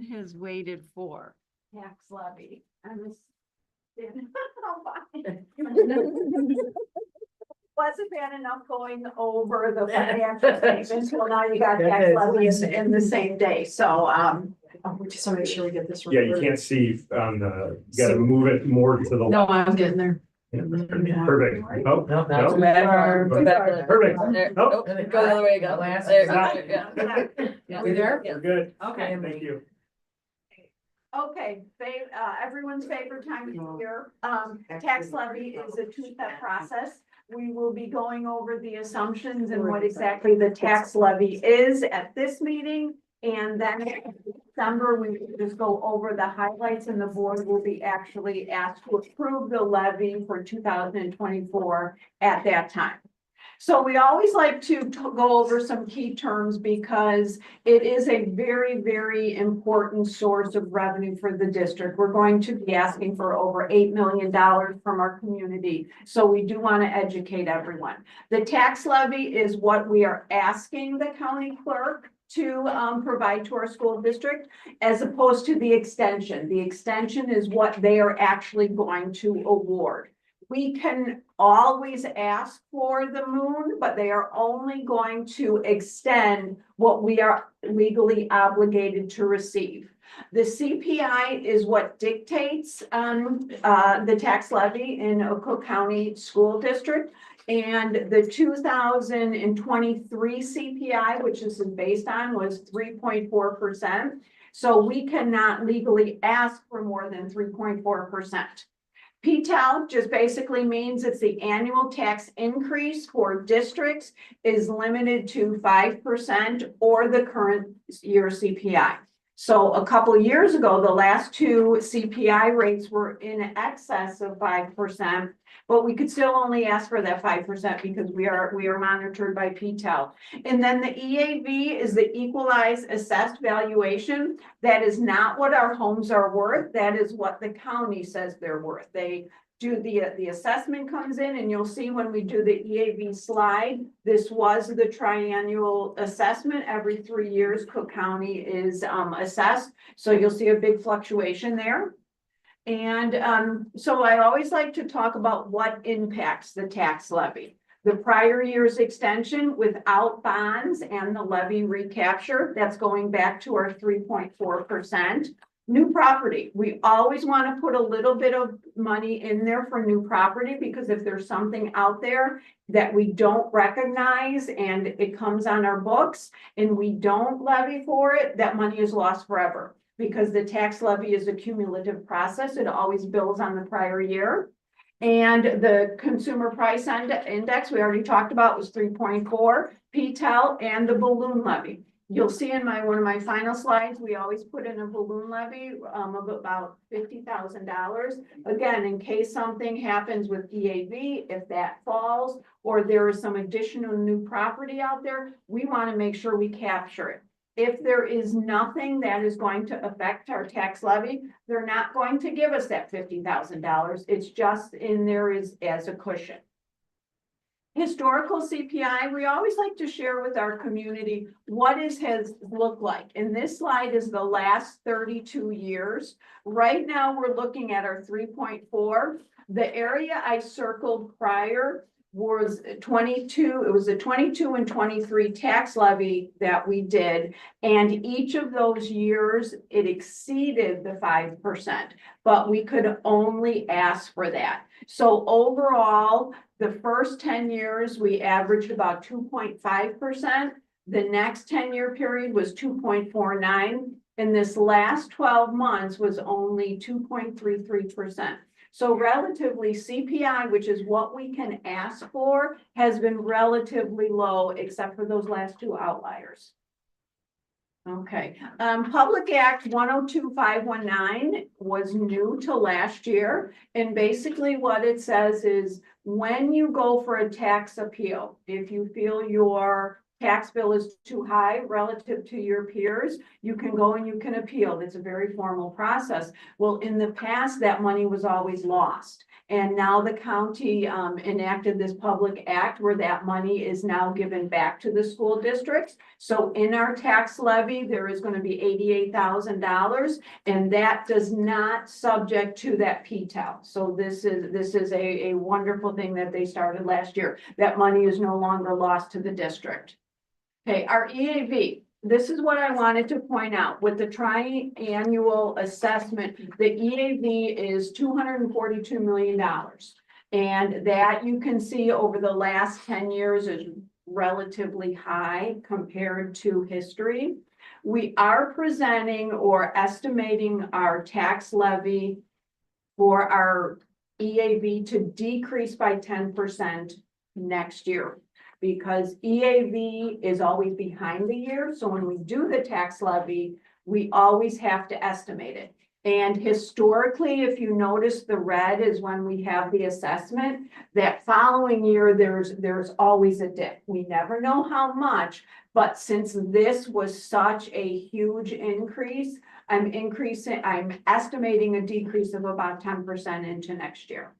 has waited for? Tax levy. I'm just. Wasn't bad enough going over the financial statements, well, now you got tax levies in the same day, so, We just want to make sure we get this. Yeah, you can't see on the, you gotta move it more to the No, left. I'm getting there. Yeah, perfect. Oh, No, not no. too bad. Too bad. Perfect. There, Nope. nope, go the other way again. Last- There, Stop. yeah. We there? We're good. okay. Thank you. Okay, everyone's favorite time of the year, tax levy is a two-step process. We will be going over the assumptions and what exactly the tax levy is at this meeting. And then in December, we will just go over the highlights and the board will be actually asked to approve the levy for 2024 at that time. So we always like to go over some key terms because it is a very, very important source of revenue for the district. We're going to be asking for over $8 million from our community. So we do want to educate everyone. The tax levy is what we are asking the county clerk to provide to our school district, as opposed to the extension. The extension is what they are actually going to award. We can always ask for the moon, but they are only going to extend what we are legally obligated to receive. The CPI is what dictates the tax levy in Oakland County School District. And the 2023 CPI, which this is based on, was 3.4%. So we cannot legally ask for more than 3.4%. PTEL just basically means it's the annual tax increase for districts is limited to 5% or the current year CPI. So a couple of years ago, the last two CPI rates were in excess of 5%, but we could still only ask for that 5% because we are monitored by PTEL. And then the EAV is the equalized assessed valuation. That is not what our homes are worth. That is what the county says they're worth. They do the assessment comes in, and you'll see when we do the EAV slide, this was the triennial assessment. Every 3 years, Cook County is assessed. So you'll see a big fluctuation there. And so I always like to talk about what impacts the tax levy. The prior year's extension without bonds and the levy recapture, that's going back to our 3.4%. New property, we always want to put a little bit of money in there for new property, because if there's something out there that we don't recognize and it comes on our books and we don't levy for it, that money is lost forever, because the tax levy is a cumulative process. It always builds on the prior year. And the consumer price index we already talked about was 3.4, PTEL, and the balloon levy. You'll see in one of my final slides, we always put in a balloon levy of about $50,000. Again, in case something happens with EAV, if that falls, or there is some additional new property out there, we want to make sure we capture it. If there is nothing that is going to affect our tax levy, they're not going to give us that $50,000. It's just in there as a cushion. Historical CPI, we always like to share with our community what has looked like. And this slide is the last 32 years. Right now, we're looking at our 3.4. The area I circled prior was 22. It was a 22 and 23 tax levy that we did. And each of those years, it exceeded the 5%, but we could only ask for that. So overall, the first 10 years, we averaged about 2.5%. The next 10-year period was 2.49. And this last 12 months was only 2.33%. So relatively CPI, which is what we can ask for, has been relatively low, except for those last two outliers. Okay, Public Act 102519 was new to last year. And basically what it says is when you go for a tax appeal, if you feel your tax bill is too high relative to your peers, you can go and you can appeal. It's a very formal process. Well, in the past, that money was always lost. And now the county enacted this public act where that money is now given back to the school districts. So in our tax levy, there is going to be $88,000, and that does not subject to that PTEL. So this is a wonderful thing that they started last year. That money is no longer lost to the district. Okay, our EAV. This is what I wanted to point out. With the triannual assessment, the EAV is $242 million. And that you can see over the last 10 years is relatively high compared to history. We are presenting or estimating our tax levy for our EAV to decrease by 10% next year, because EAV is always behind the year. So when we do the tax levy, we always have to estimate it. And historically, if you notice, the red is when we have the assessment. That following year, there's always a dip. We never know how much, but since this was such a huge increase, I'm estimating a decrease of about 10% into next year.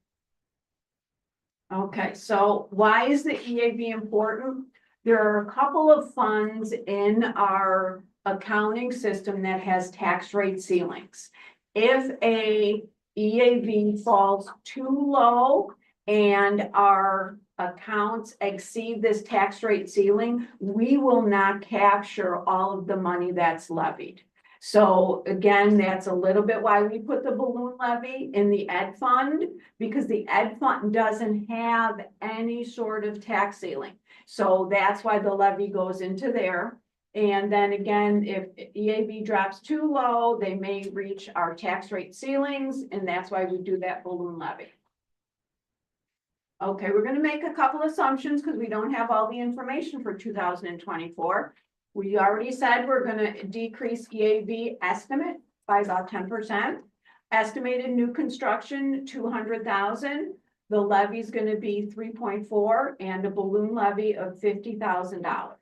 Okay, so why is the EAV important? There are a couple of funds in our accounting system that has tax rate ceilings. If a EAV falls too low and our accounts exceed this tax rate ceiling, we will not capture all of the money that's levied. So again, that's a little bit why we put the balloon levy in the ed fund, because the ed fund doesn't have any sort of tax ceiling. So that's why the levy goes into there. And then again, if EAV drops too low, they may reach our tax rate ceilings, and that's why we do that balloon levy. Okay, we're going to make a couple assumptions because we don't have all the information for 2024. We already said we're going to decrease EAV estimate by about 10%. Estimated new construction, 200,000. The levy is going to be 3.4 and a balloon levy of $50,000.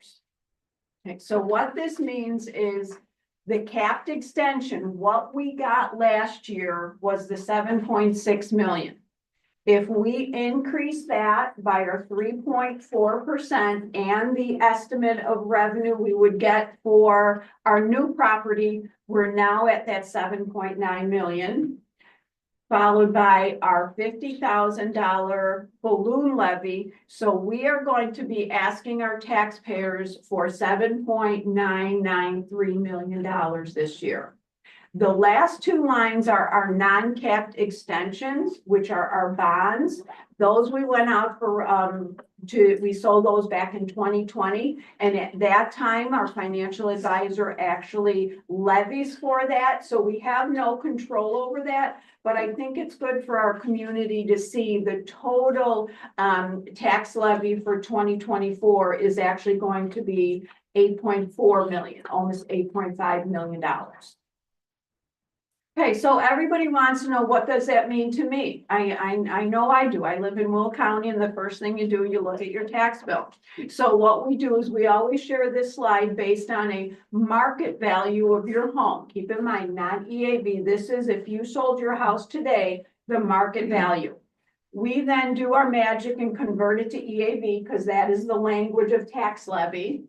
Okay, so what this means is the capped extension, what we got last year was the 7.6 million. If we increase that by our 3.4% and the estimate of revenue we would get for our new property, we're now at that 7.9 million, followed by our $50,000 balloon levy. So we are going to be asking our taxpayers for $7.993 million this year. The last two lines are our non-capped extensions, which are our bonds. Those we went out for, we sold those back in 2020. And at that time, our financial advisor actually levies for that. So we have no control over that. But I think it's good for our community to see the total tax levy for 2024 is actually going to be 8.4 million, almost $8.5 million. Okay, so everybody wants to know, what does that mean to me? I know I do. I live in Will County, and the first thing you do, you look at your tax bill. So what we do is we always share this slide based on a market value of your home. Keep in mind, not EAV. This is if you sold your house today, the market value. We then do our magic and convert it to EAV because that is the language of tax levy.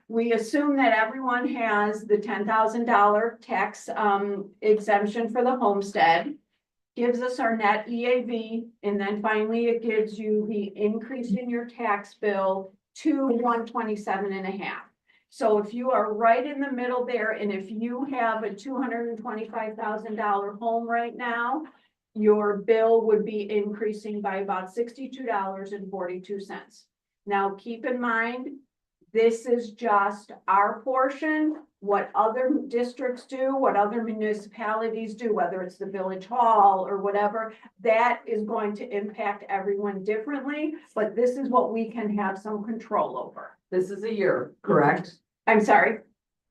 We assume that everyone has the $10,000 tax exemption for the homestead, gives us our net EAV, and then finally it gives you the increase in your tax bill to 127.5. So if you are right in the middle there, and if you have a $225,000 home right now, your bill would be increasing by about $62.42. Now keep in mind, this is just our portion. What other districts do, what other municipalities do, whether it's the village hall or whatever, that is going to impact everyone differently. But this is what we can have some control over. This is a year, correct? I'm sorry,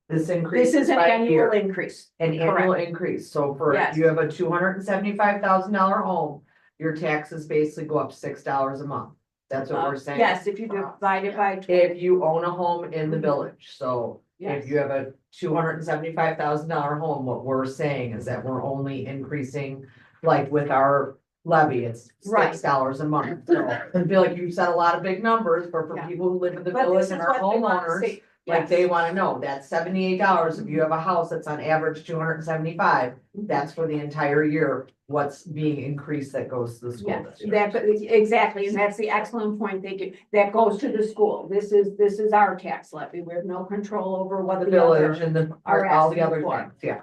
This increase this is an by annual year, increase. an annual increase. So for, Yes. if you have a $275,000 home, your taxes basically go up $6 a month. That's what we're saying. Yes, if you divide it by 20. If you own a home in the village, so Yes. if you have a $275,000 home, what we're saying is that we're only increasing, like with our levy, it's Right. $6 a month. So I feel like you said a lot of big numbers, but for Yeah. people who live in the But village this is and are what they want to homeowners, see. like Yes. they wanna know, that's $78. If you have a house that's on average 275, that's for the entire year, what's being increased that goes to the school Yeah, district. exactly, and that's the excellent point they do, that goes to the school, this is our tax levy, we have no control over what The the village other. and the, are all the asking other for. things, yeah.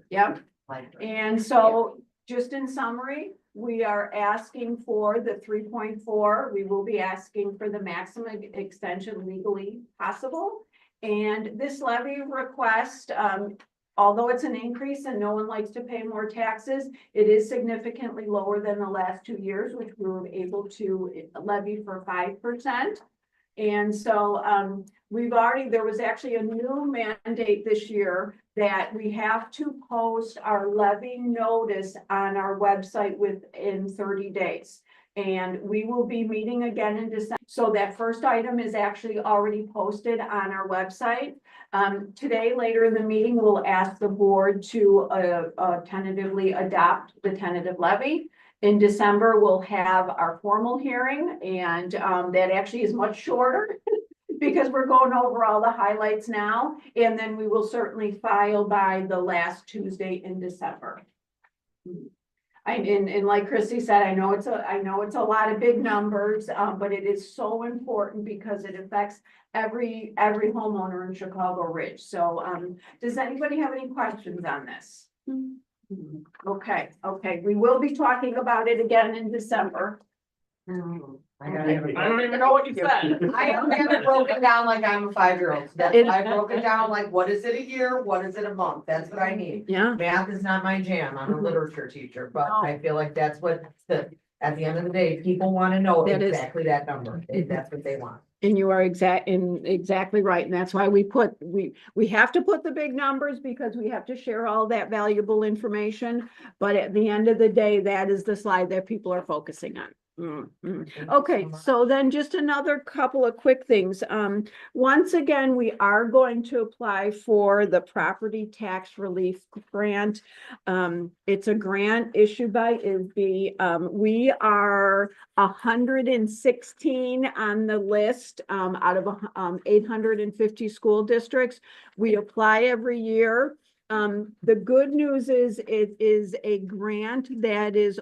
Yep, Like, and so, just in summary, we are asking for the 3.4, we will be asking for the maximum extension legally possible. And this levy request, although it's an increase and no one likes to pay more taxes, it is significantly lower than the last 2 years, which we were able to levy for 5%. And so, there was actually a new mandate this year that we have to post our levy notice on our website within 30 days. And we will be meeting again in December. So that first item is actually already posted on our website. Today, later in the meeting, we'll ask the board to tentatively adopt the tentative levy. In December, we'll have our formal hearing, and that actually is much shorter because we're going over all the highlights now, and then we will certainly file by the last Tuesday in December. And like Chrissy said, I know it's a lot of big numbers, but it is so important because it affects every homeowner in Chicago Ridge. So, does anybody have any questions on this? Okay, we will be talking about it again in December. I gotta- I don't even know what you said. I have it broken down like I'm a 5-year-old. So that's why I broke it down, like, what is it a year? What is it a month? That's what I need. Yeah. Math is not my jam. I'm a literature teacher, but No. I feel like that's what, at the end of the day, people wanna know That is- exactly that number. That's what they want. And you are exactly right, and that's why we have to put the big numbers because we have to share all that valuable information. But at the end of the day, that is the slide that people are focusing on. Okay, so then just another couple of quick things. Once again, we are going to apply for the property tax relief grant. It's a grant issued by ISB. We are 116 on the list out of 850 school districts. We apply every year. The good news is it is a grant that is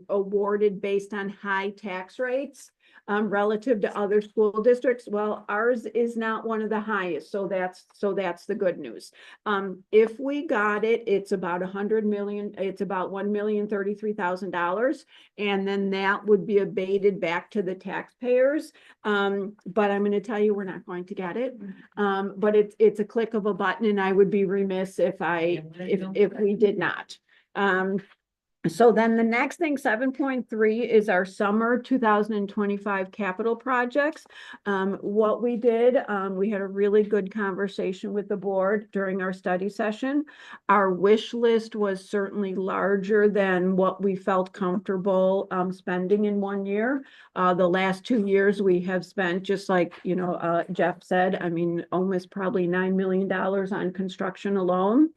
awarded based on high tax rates relative to other school districts. Well, ours is not one of the highest, so that's the good news. If we got it, it's about 100 million, it's about $1,033,000, and then that would be abated back to the taxpayers. But I'm going to tell you, we're not going to get it. But it's a click of a button, and I would be remiss if we did not. So then the next thing, 7.3, is our summer 2025 capital projects. What we did, we had a really good conversation with the board during our study session. Our wish list was certainly larger than what we felt comfortable spending in 1 year. The last 2 years we have spent, just like, Jeff said, I mean, almost probably $9 million on construction alone.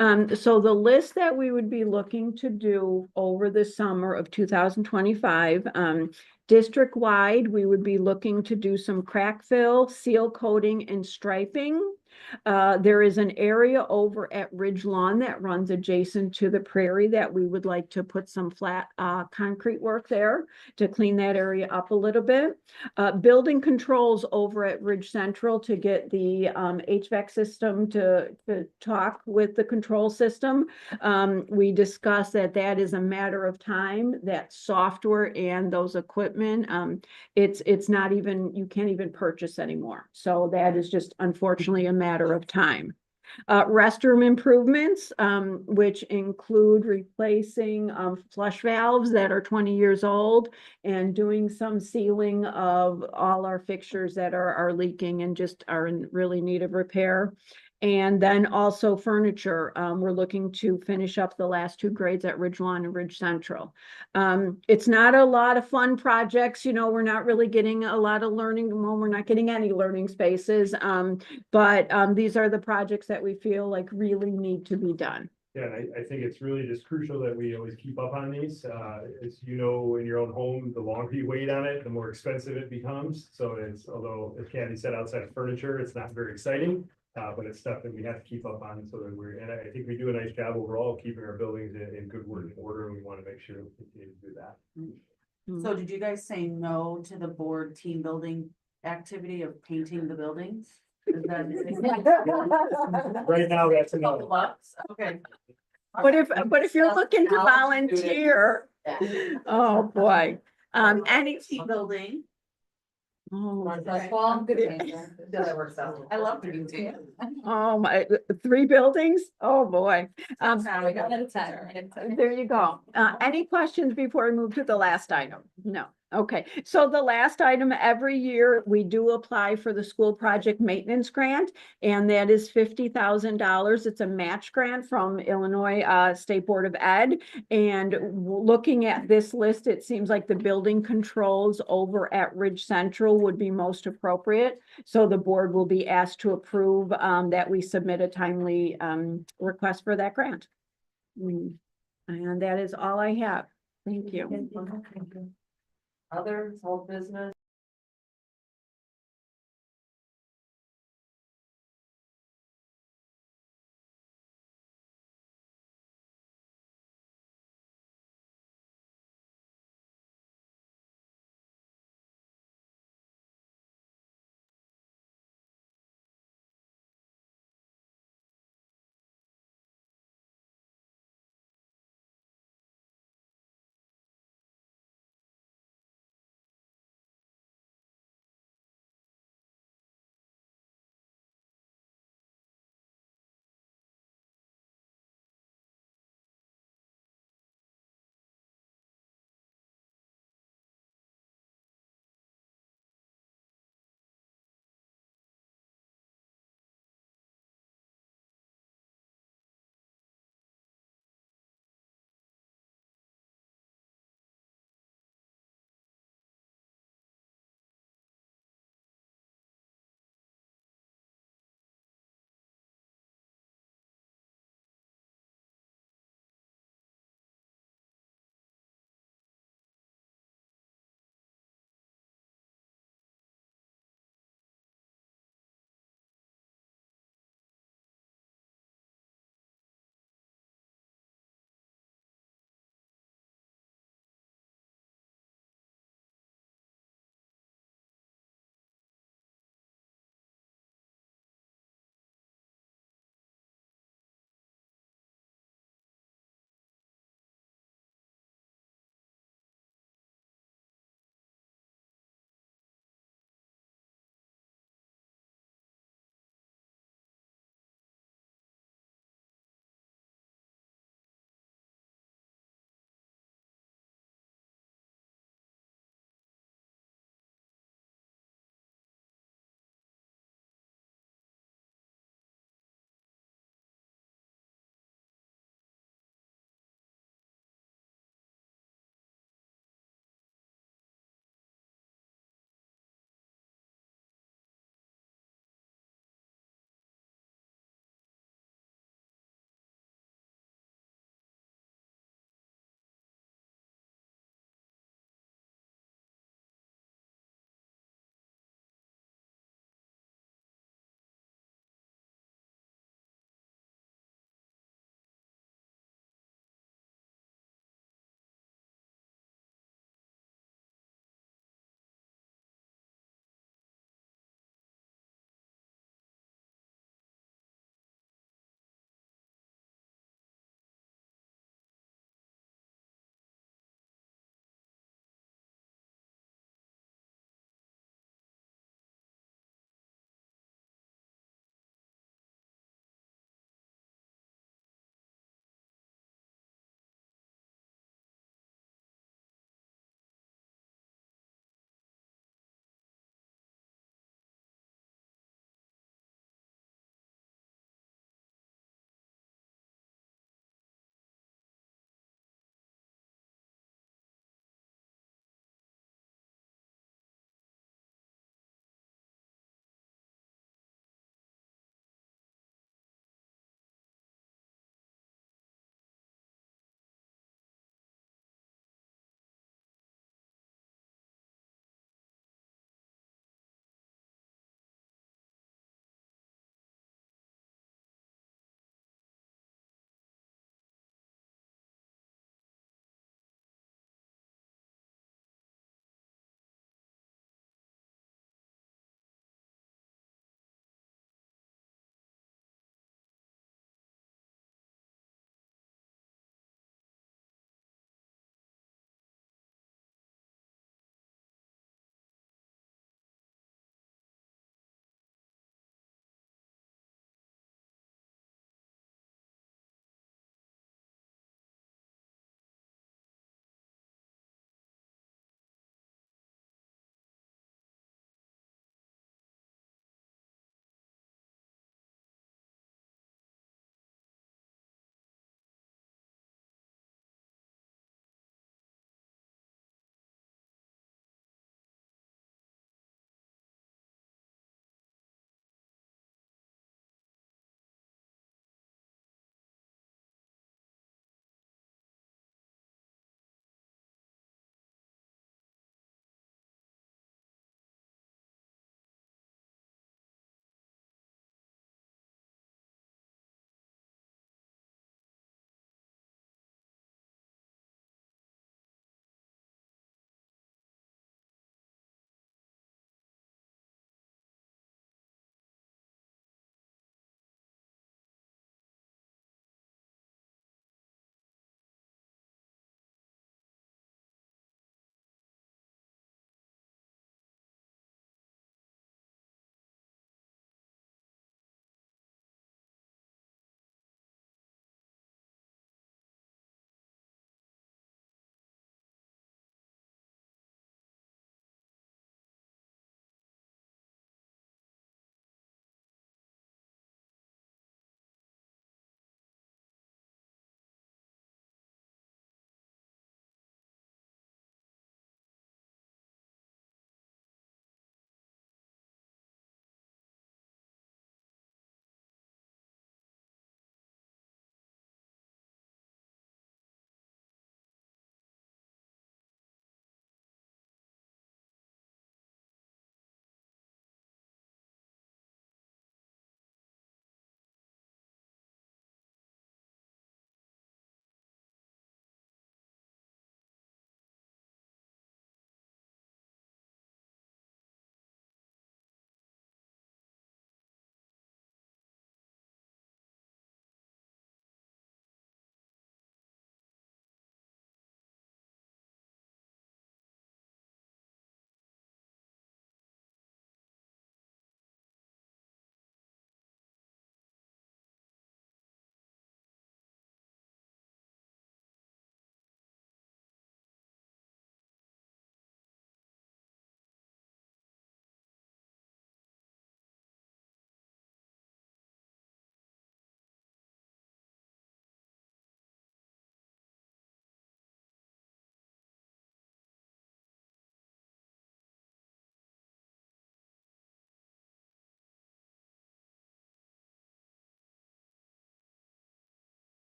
So the list that we would be looking to do over the summer of 2025, district-wide, we would be looking to do some crack fill, seal coating, and striping. There is an area over at Ridge Lawn that runs adjacent to the prairie that we would like to put some flat concrete work there to clean that area up a little bit. Building controls over at Ridge Central to get the HVAC system to talk with the control system. We discussed that is a matter of time, that software and those equipment, it's not even, you can't even purchase anymore. So that is just unfortunately a matter of time. Restroom improvements, which include replacing flush valves that are 20 years old and doing some sealing of all our fixtures that are leaking and just are in really need of repair. And then also furniture. We're looking to finish up the last 2 grades at Ridge Lawn and Ridge Central. It's not a lot of fun projects. We're not really getting a lot of learning. Well, we're not getting any learning spaces. But these are the projects that we feel like really need to be done. Yeah, and I think it's really just crucial that we always keep up on these. As you know, in your own home, the longer you wait on it, the more expensive it becomes. So it's, although, as Candy said, outside of furniture, it's not very exciting. But it's stuff that we have to keep up on so that we're, and I think we do a nice job overall keeping our buildings in good working order. And we want to make sure we continue to do that. So did you guys say no to the board team building activity of painting the buildings? Is that? Right now, that's enough. Couple bucks, okay. But if you're looking to volunteer, oh, boy. Any, Team building, oh, Well, good answer. That works out. I love doing team. oh, my, 3 buildings? Oh, boy. Now we got At a time. There you go. Any questions before we move to the last item? No. Okay, so the last item, every year, we do apply for the school project maintenance grant, and that is $50,000. It's a match grant from Illinois State Board of Ed. And looking at this list, it seems like the building controls over at Ridge Central would be most appropriate. So the board will be asked to approve that we submit a timely request for that grant. And that is all I have. Thank you. Other whole business.